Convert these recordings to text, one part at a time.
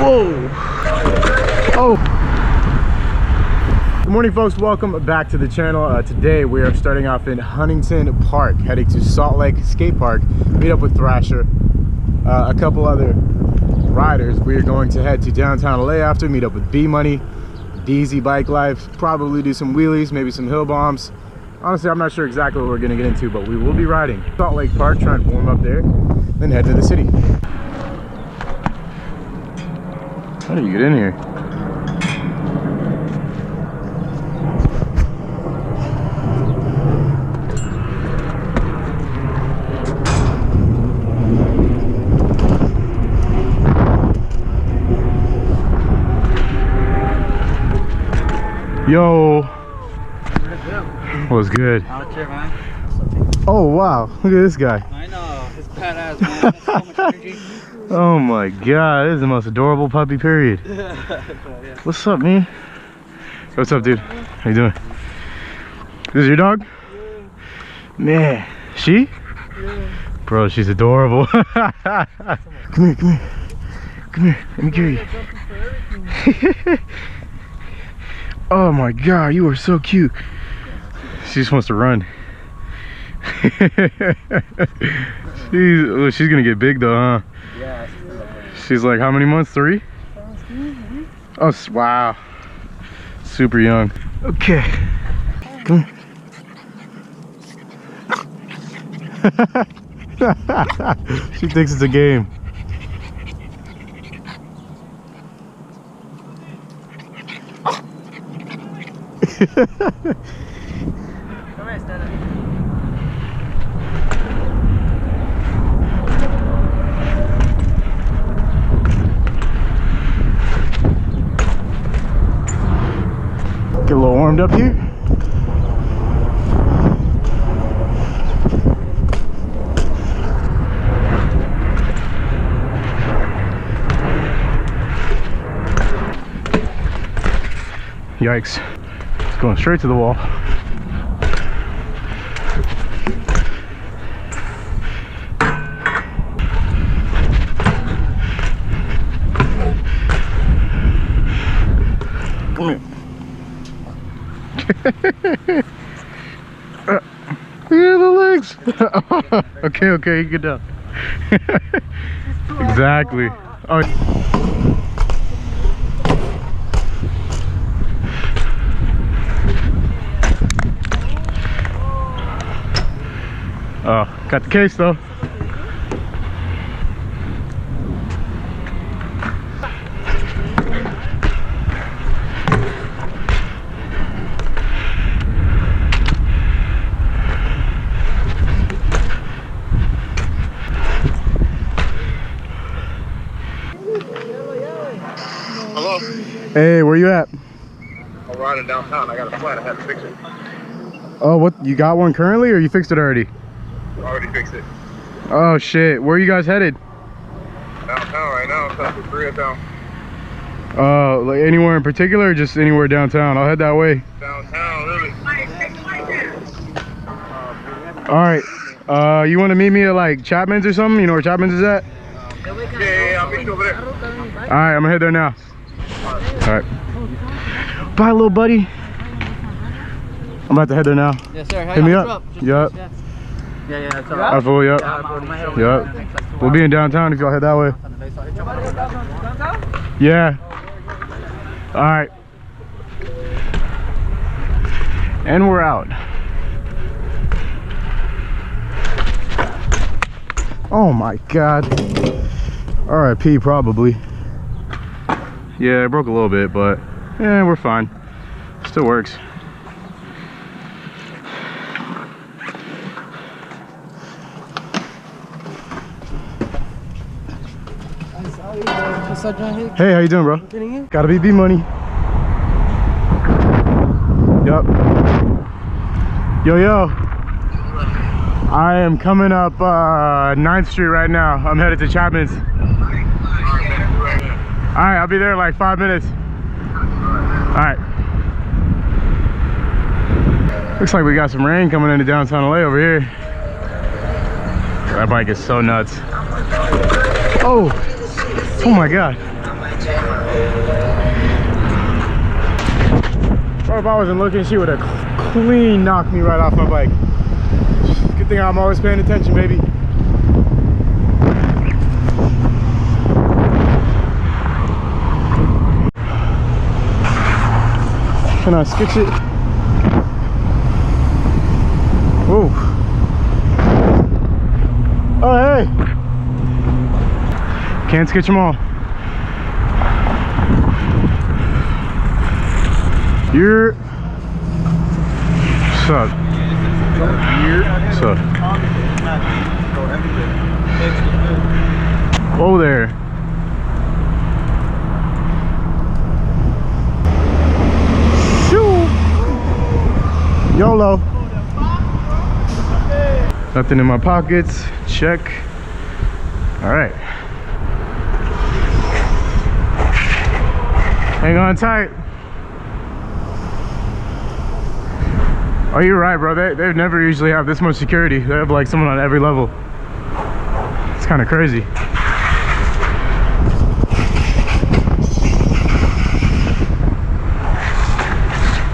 Whoa. Oh. Good morning, folks. Welcome back to the channel. Today we are starting off in Huntington Park, heading to Salt Lake Skate Park, meet up with Thrasher, a couple other riders. We are going to head to downtown LA after, meet up with B Money, DZ Bike Life, probably do some wheelies, maybe some hill bombs. Honestly, I'm not sure exactly what we're going to get into, but we will be riding Salt Lake Park, trying to warm up there, then head to the city. How do you get in here? Yo, what's good? Out here, man. Oh wow, look at this guy. I know, his badass, man. That's so much energy. Oh my god, this is the most adorable puppy, period. What's up, man? What's up, dude? How you doing? This is your dog? Yeah. Man, she? Yeah. Bro, she's adorable. Come here, come here. Come here, let me carry you. Oh my god, you are so cute. She just wants to run. She's gonna get big though, huh? Yeah. She's like how many months? 3? Oh wow, super young. Okay, come here. She thinks it's a game. Come here, stand up. Get a little warmed up here. Yikes. It's going straight to the wall. Come here. Look at the legs. Okay, okay, you get down. Exactly. Oh. Oh, got the case though. Hello? Hey, where you at? I'm riding downtown. I got a flat. I had to fix it. Oh, what? You got one currently or you fixed it already? I already fixed it. Oh shit, where are you guys headed? Downtown right now. I'm trying to Koreatown. Like anywhere in particular or just anywhere downtown? I'll head that way. Downtown, really. Alright, you want to meet me at like Chapman's or something? You know where Chapman's is at? Yeah, I'll meet you over there. Alright, I'm gonna head there now. Alright. Bye, little buddy. I'm about to head there now. Yes, sir. Hit me up. Yup. Yeah, that's all I right. fool, yup. Yup. We'll be in downtown if y'all head that way. Yeah. Alright. And we're out. Oh my god. RIP probably. Yeah, I broke a little bit, but yeah, we're fine. Still works. Hey, how you doing, bro? Gotta be B Money. Yup. Yo, yo. I am coming up 9th Street right now. I'm headed to Chapman's. Alright, I'll be there in like 5 minutes. Alright. Looks like we got some rain coming into downtown LA over here. That bike is so nuts. Oh my god. Or if I wasn't looking, she would have clean knocked me right off my bike. Good thing I'm always paying attention, baby. Can I skitch it? Whoa. Oh, hey. Can't skitch them all. You're. What's up? What's up? Oh, there. Shoo. YOLO. Nothing in my pockets. Check. All right. Hang on tight. Oh, you're right, bro. They never usually have this much security. They have like someone on every level. It's kind of crazy.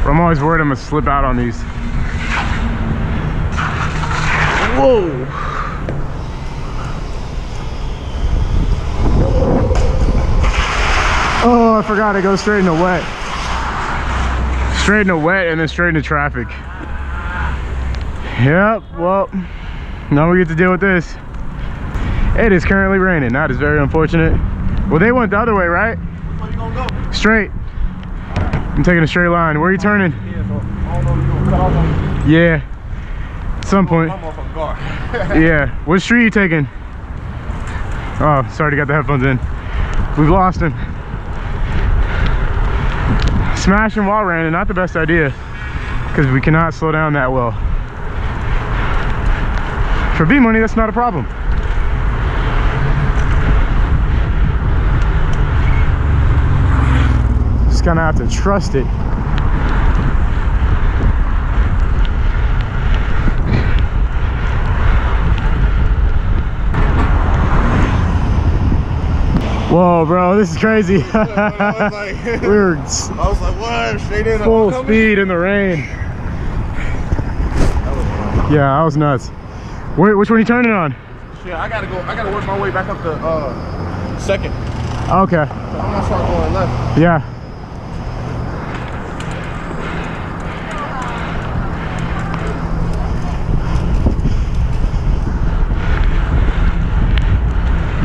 But I'm always worried I'm gonna slip out on these. Whoa. Oh, I forgot it goes straight into wet. Straight into wet and then straight into traffic. Yep, well, now we get to deal with this. It is currently raining. That is very unfortunate. Well, they went the other way, right? Which way you gonna go? Straight. I'm taking a straight line. Where are you turning? Yeah, so I don't know if you're gonna cut off on me. Yeah, at some point. I'm off on guard. Yeah, what street are you taking? Oh, sorry, got the headphones in. We've lost him. Smashing while raining, not the best idea, because we cannot slow down that well. For B money, that's not a problem. Just gonna have to trust it. Whoa, bro, this is crazy. We were I was like, what? Straight in. full speed in the rain. Yeah, that was nuts. Which one are you turning on? Shit, I gotta work my way back up to second. Okay. So I'm gonna start going left. Yeah.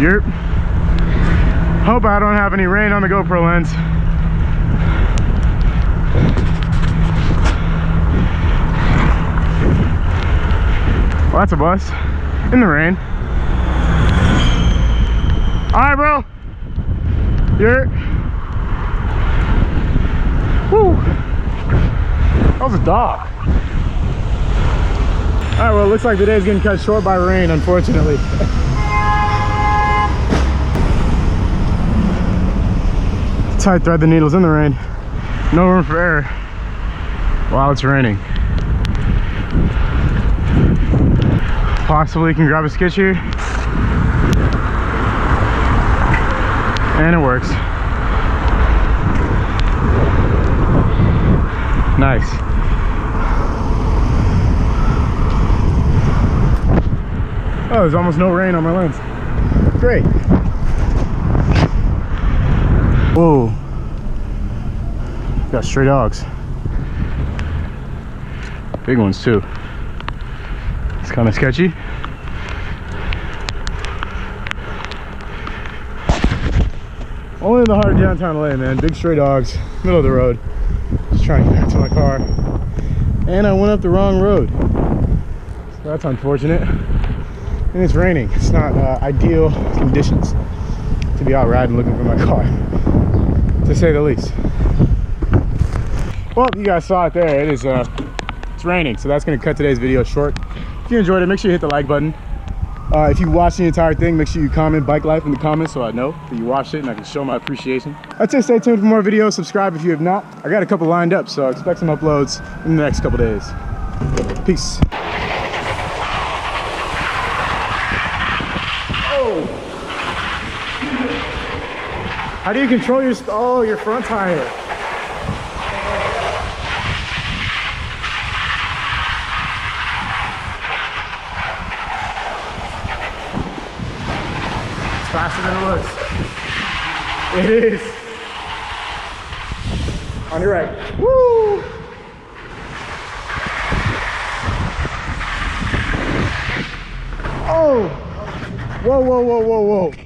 Yep. Hope I don't have any rain on the GoPro lens. Well, that's a bus in the rain. All right, bro. You're. Woo. That was a dog. All right, well, it looks like the day's getting cut short by rain, unfortunately. Tight thread the needles in the rain. No room for error while it's raining. Possibly can grab a sketch here. And it works. Nice. Oh, there's almost no rain on my lens. Great. Whoa. Got stray dogs. Big ones too. It's kind of sketchy. Only in the heart of downtown LA, man. Big stray dogs, middle of the road. Just trying to get back to my car. And I went up the wrong road. So that's unfortunate. And it's raining. It's not ideal conditions to be out riding looking for my car, to say the least. Well, you guys saw it there. It is it's raining, so that's going to cut today's video short. If you enjoyed it, make sure you hit the like button. If you watched the entire thing, make sure you comment Bike Life in the comments so I know that you watched it and I can show my appreciation. I'd say stay tuned for more videos. Subscribe if you have not. I got a couple lined up, so expect some uploads in the next couple days. Peace. How do you control your, oh, your front tire? It's faster than it looks. It is. On your right. Woo! Oh! Whoa, whoa, whoa, whoa, whoa.